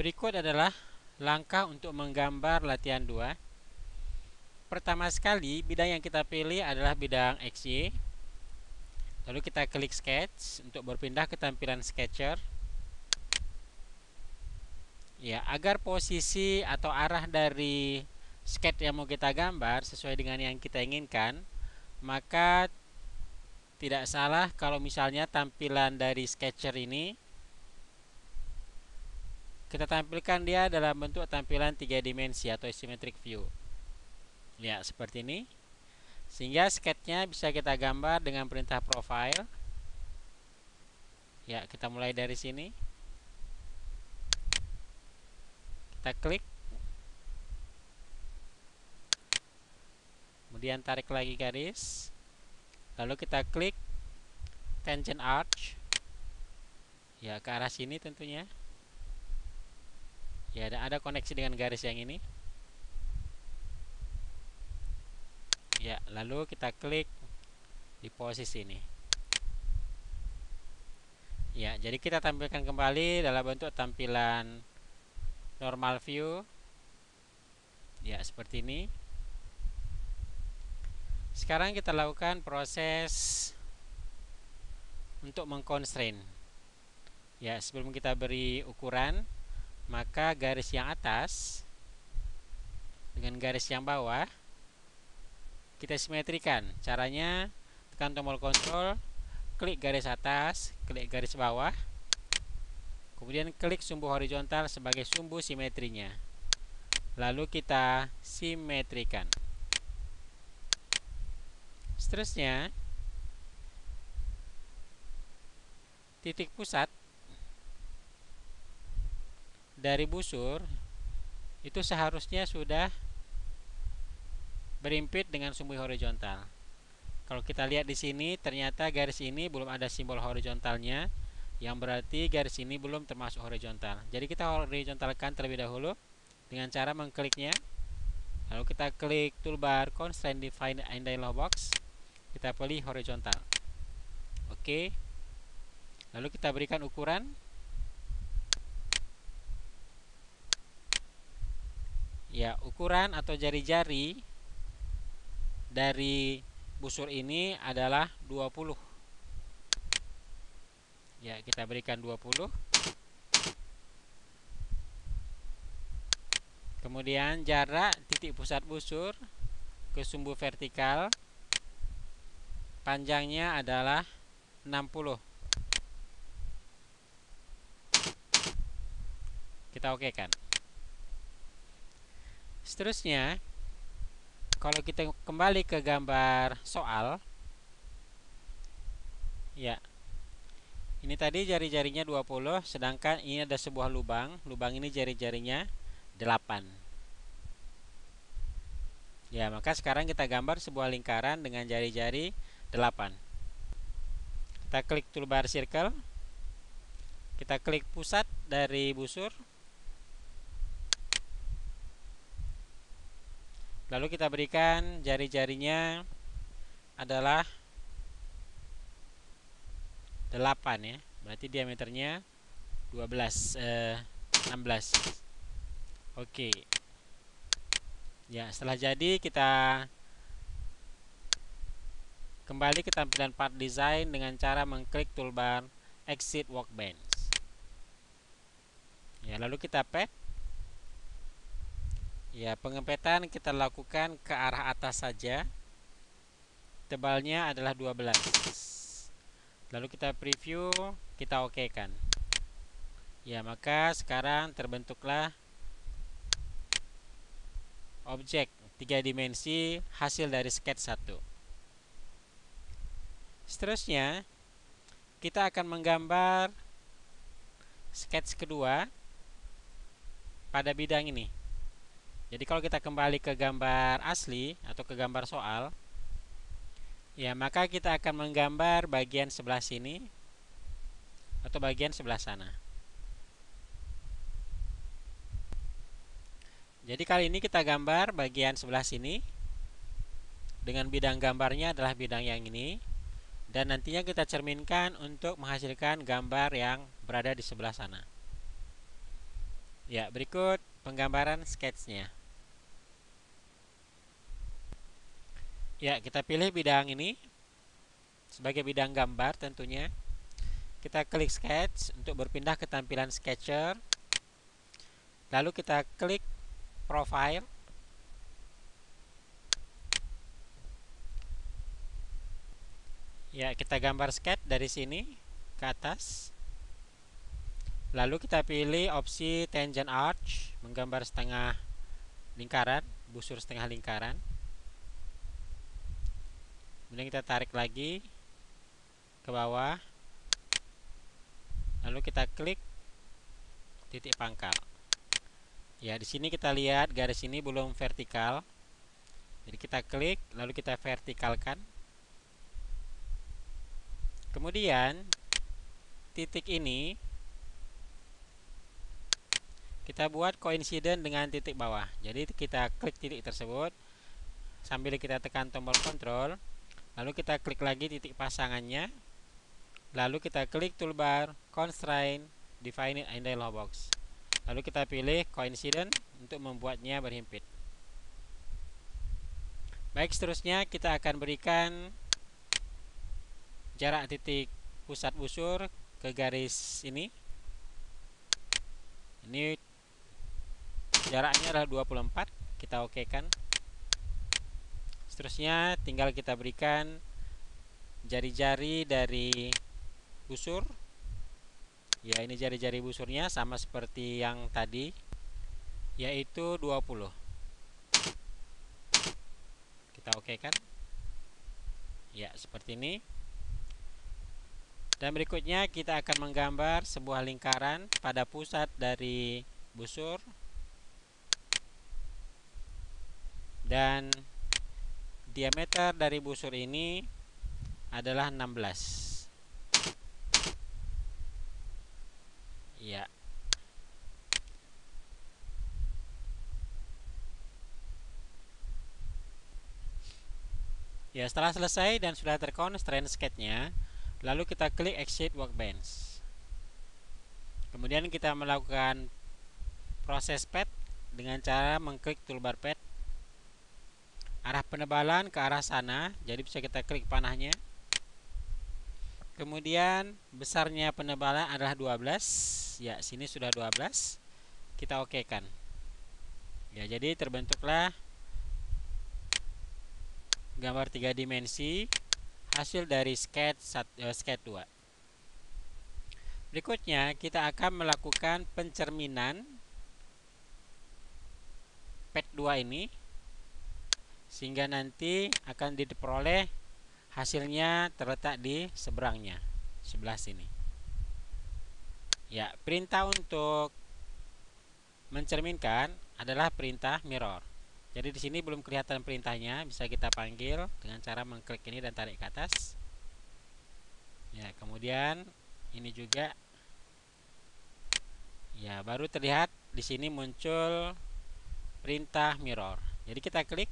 Berikut adalah langkah untuk menggambar latihan 2. Pertama sekali, bidang yang kita pilih adalah bidang XY. Lalu kita klik sketch untuk berpindah ke tampilan sketcher. Ya, agar posisi atau arah dari sketch yang mau kita gambar sesuai dengan yang kita inginkan, maka tidak salah kalau misalnya tampilan dari sketcher ini kita tampilkan dia dalam bentuk tampilan 3 dimensi atau isometric view. Ya, seperti ini. Sehingga sketchnya bisa kita gambar dengan perintah profile. Ya, kita mulai dari sini. Kita klik. Kemudian tarik lagi garis. Lalu kita klik tangent arch. Ya, ke arah sini tentunya. Ya, ada koneksi dengan garis yang ini. Ya, lalu kita klik di posisi ini. Ya, jadi kita tampilkan kembali dalam bentuk tampilan normal view. Ya, seperti ini. Sekarang kita lakukan proses untuk mengconstrain. Ya, sebelum kita beri ukuran, maka garis yang atas dengan garis yang bawah kita simetrikan. Caranya tekan tombol kontrol, klik garis atas, klik garis bawah, kemudian klik sumbu horizontal sebagai sumbu simetrinya. Lalu kita simetrikan. Seterusnya, titik pusat dari busur itu seharusnya sudah berimpit dengan sumbu horizontal. Kalau kita lihat di sini, ternyata garis ini belum ada simbol horizontalnya, yang berarti garis ini belum termasuk horizontal. Jadi kita horizontalkan terlebih dahulu dengan cara mengkliknya. Lalu kita klik toolbar Constraint Define in dialog box. Kita pilih horizontal. Oke. Lalu kita berikan ukuran. Ya, ukuran atau jari-jari dari busur ini adalah 20. Ya, kita berikan 20. Kemudian jarak titik pusat busur ke sumbu vertikal panjangnya adalah 60. Kita okekan. Seterusnya, kalau kita kembali ke gambar soal, ya, ini tadi jari-jarinya 20, sedangkan ini ada sebuah lubang. Lubang ini jari-jarinya 8. Ya, maka sekarang kita gambar sebuah lingkaran dengan jari-jari 8. Kita klik toolbar circle. Kita klik pusat dari busur. Lalu kita berikan jari-jarinya adalah 8 ya. Berarti diameternya 16. Oke. Ya, setelah jadi kita kembali ke tampilan part design dengan cara mengklik toolbar exit workbench. Ya, lalu kita pad. Ya, pengempetan kita lakukan ke arah atas saja. Tebalnya adalah 12. Lalu kita preview, kita okekan. Ya, maka sekarang terbentuklah objek 3 dimensi hasil dari sketch 1. Seterusnya, kita akan menggambar sketch kedua pada bidang ini. Jadi kalau kita kembali ke gambar asli atau ke gambar soal, ya, maka kita akan menggambar bagian sebelah sini atau bagian sebelah sana. Jadi kali ini kita gambar bagian sebelah sini dengan bidang gambarnya adalah bidang yang ini, dan nantinya kita cerminkan untuk menghasilkan gambar yang berada di sebelah sana. Ya, berikut penggambaran sketsnya. Ya, kita pilih bidang ini sebagai bidang gambar tentunya. Kita klik sketch untuk berpindah ke tampilan sketcher. Lalu kita klik profile. Ya, kita gambar sketch dari sini ke atas. Lalu kita pilih opsi tangent arch, menggambar setengah lingkaran, busur setengah lingkaran. Kemudian kita tarik lagi ke bawah. Lalu kita klik titik pangkal. Ya, di sini kita lihat garis ini belum vertikal. Jadi kita klik, lalu kita vertikalkan. Kemudian titik ini kita buat koinsiden dengan titik bawah. Jadi kita klik titik tersebut sambil kita tekan tombol kontrol. Lalu kita klik lagi titik pasangannya. Lalu kita klik toolbar constraint define in dialog box. Lalu kita pilih coincident untuk membuatnya berhimpit. Baik, seterusnya kita akan berikan jarak titik pusat busur ke garis ini. Ini jaraknya adalah 24. Kita okekan. Seterusnya tinggal kita berikan jari-jari dari busur. Ya, ini jari-jari busurnya sama seperti yang tadi, yaitu 20. Kita okekan. Ya, seperti ini. Dan berikutnya kita akan menggambar sebuah lingkaran pada pusat dari busur. Dan diameter dari busur ini adalah 16. Ya. Ya, setelah selesai dan sudah terconstrain sketchnya, lalu kita klik Exit Workbench. Kemudian kita melakukan proses pad dengan cara mengklik toolbar pad. Arah penebalan ke arah sana, jadi bisa kita klik panahnya. Kemudian besarnya penebalan adalah 12. Ya, sini sudah 12. Kita okekan. Ya, jadi terbentuklah gambar 3 dimensi hasil dari sketch 2. Berikutnya kita akan melakukan pencerminan pad 2 ini sehingga nanti akan diperoleh hasilnya terletak di seberangnya, sebelah sini. Ya, perintah untuk mencerminkan adalah perintah mirror. Jadi di sini belum kelihatan perintahnya, bisa kita panggil dengan cara mengklik ini dan tarik ke atas. Ya, kemudian ini juga. Ya, baru terlihat di sini muncul perintah mirror. Jadi kita klik.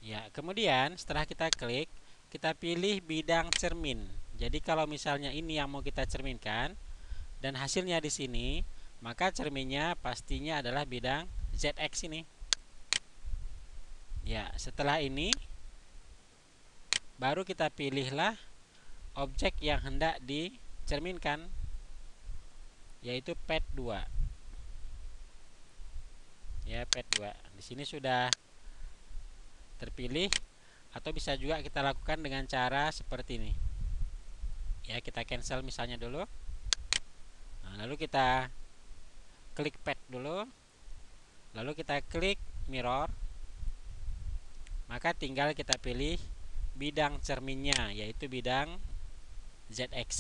Ya, kemudian setelah kita klik, kita pilih bidang cermin. Jadi kalau misalnya ini yang mau kita cerminkan dan hasilnya di sini, maka cerminnya pastinya adalah bidang ZX ini. Ya, setelah ini baru kita pilihlah objek yang hendak dicerminkan, yaitu pad 2. Ya, pad 2. Di sini sudah terpilih, atau bisa juga kita lakukan dengan cara seperti ini. Ya, kita cancel misalnya dulu. Nah, lalu kita klik pad dulu. Lalu kita klik mirror. Maka tinggal kita pilih bidang cerminnya, yaitu bidang ZX.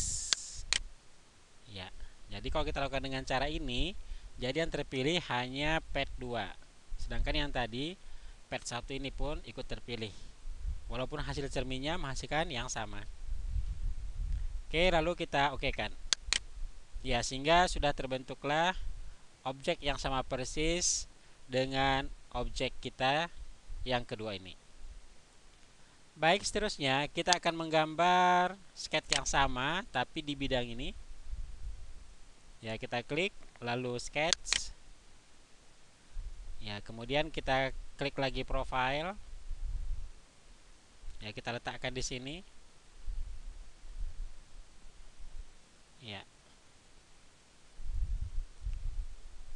Ya. Jadi kalau kita lakukan dengan cara ini, jadi yang terpilih hanya pad 2. Sedangkan yang tadi pad 1 ini pun ikut terpilih, walaupun hasil cerminnya menghasilkan yang sama. Oke, lalu kita okekan. Ya, sehingga sudah terbentuklah objek yang sama persis dengan objek kita yang kedua ini. Baik, seterusnya kita akan menggambar sketch yang sama tapi di bidang ini. Ya, kita klik lalu sketch. Ya, kemudian kita klik lagi profile. Ya, kita letakkan di sini. Ya.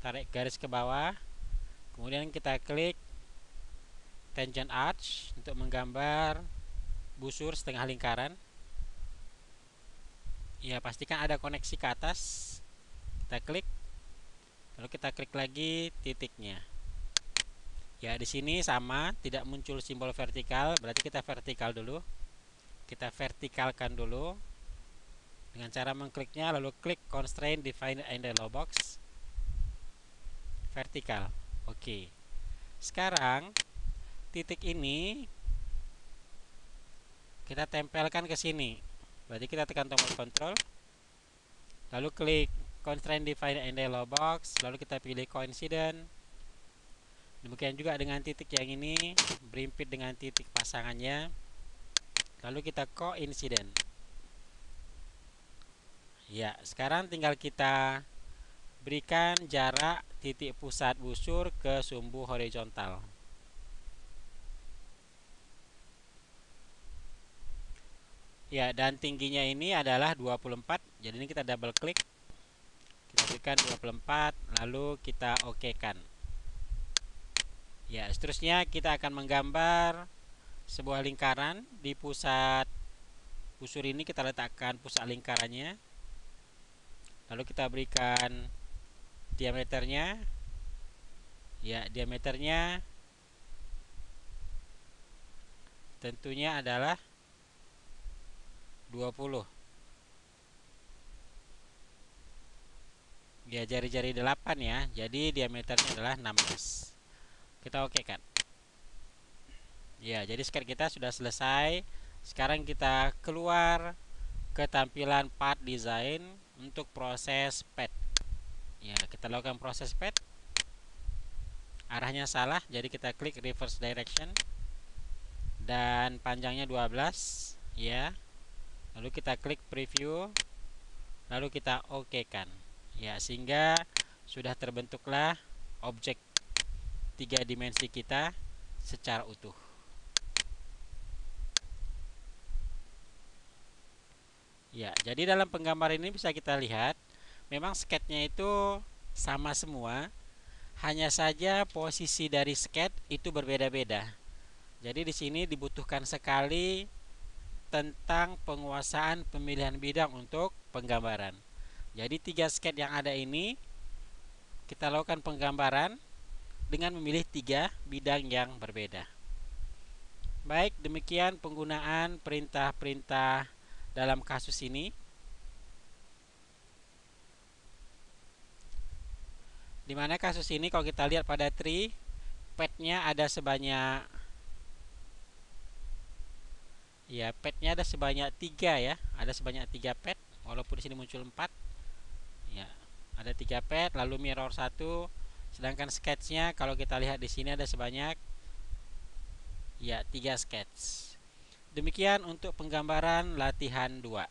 Tarik garis ke bawah. Kemudian kita klik tangent arch untuk menggambar busur setengah lingkaran. Ya, pastikan ada koneksi ke atas. Kita klik. Lalu kita klik lagi titiknya. Ya, di sini sama, tidak muncul simbol vertikal, berarti kita vertikal dulu. Kita vertikalkan dulu dengan cara mengkliknya, lalu klik constraint define in dialog box. Vertikal. Oke. Sekarang titik ini kita tempelkan ke sini. Berarti kita tekan tombol control, lalu klik constraint define in dialog box, lalu kita pilih coincident. Demikian juga dengan titik yang ini, berimpit dengan titik pasangannya. Lalu kita coincident. Ya, sekarang tinggal kita berikan jarak titik pusat busur ke sumbu horizontal. Ya, dan tingginya ini adalah 24. Jadi ini kita double klik. Kita berikan 24, lalu kita oke-kan. Ya, seterusnya kita akan menggambar sebuah lingkaran. Di pusat busur ini kita letakkan pusat lingkarannya. Lalu kita berikan diameternya. Ya, diameternya tentunya adalah 20. Ya, jari-jari 8 ya. Jadi diameternya adalah 16. Kita oke kan. Ya, jadi sketch kita sudah selesai. Sekarang kita keluar ke tampilan part design untuk proses pad. Ya, kita lakukan proses pad. Arahnya salah, jadi kita klik reverse direction. Dan panjangnya 12, ya. Lalu kita klik preview. Lalu kita oke-kan. Ya, sehingga sudah terbentuklah objek 3 dimensi kita secara utuh. Ya, jadi dalam penggambaran ini bisa kita lihat memang sketchnya itu sama semua, hanya saja posisi dari sketch itu berbeda-beda. Jadi di sini dibutuhkan sekali tentang penguasaan pemilihan bidang untuk penggambaran. Jadi 3 sketch yang ada ini kita lakukan penggambaran dengan memilih 3 bidang yang berbeda. Baik, demikian penggunaan perintah-perintah dalam kasus ini. Dimana kasus ini kalau kita lihat pada tree, padnya ada sebanyak, ya, padnya ada sebanyak 3 ya, ada sebanyak 3 pad, walaupun di sini muncul 4. Ya, ada 3 pad, lalu mirror 1. Sedangkan sketchnya kalau kita lihat di sini ada sebanyak, ya, 3 sketch. Demikian untuk penggambaran latihan 2.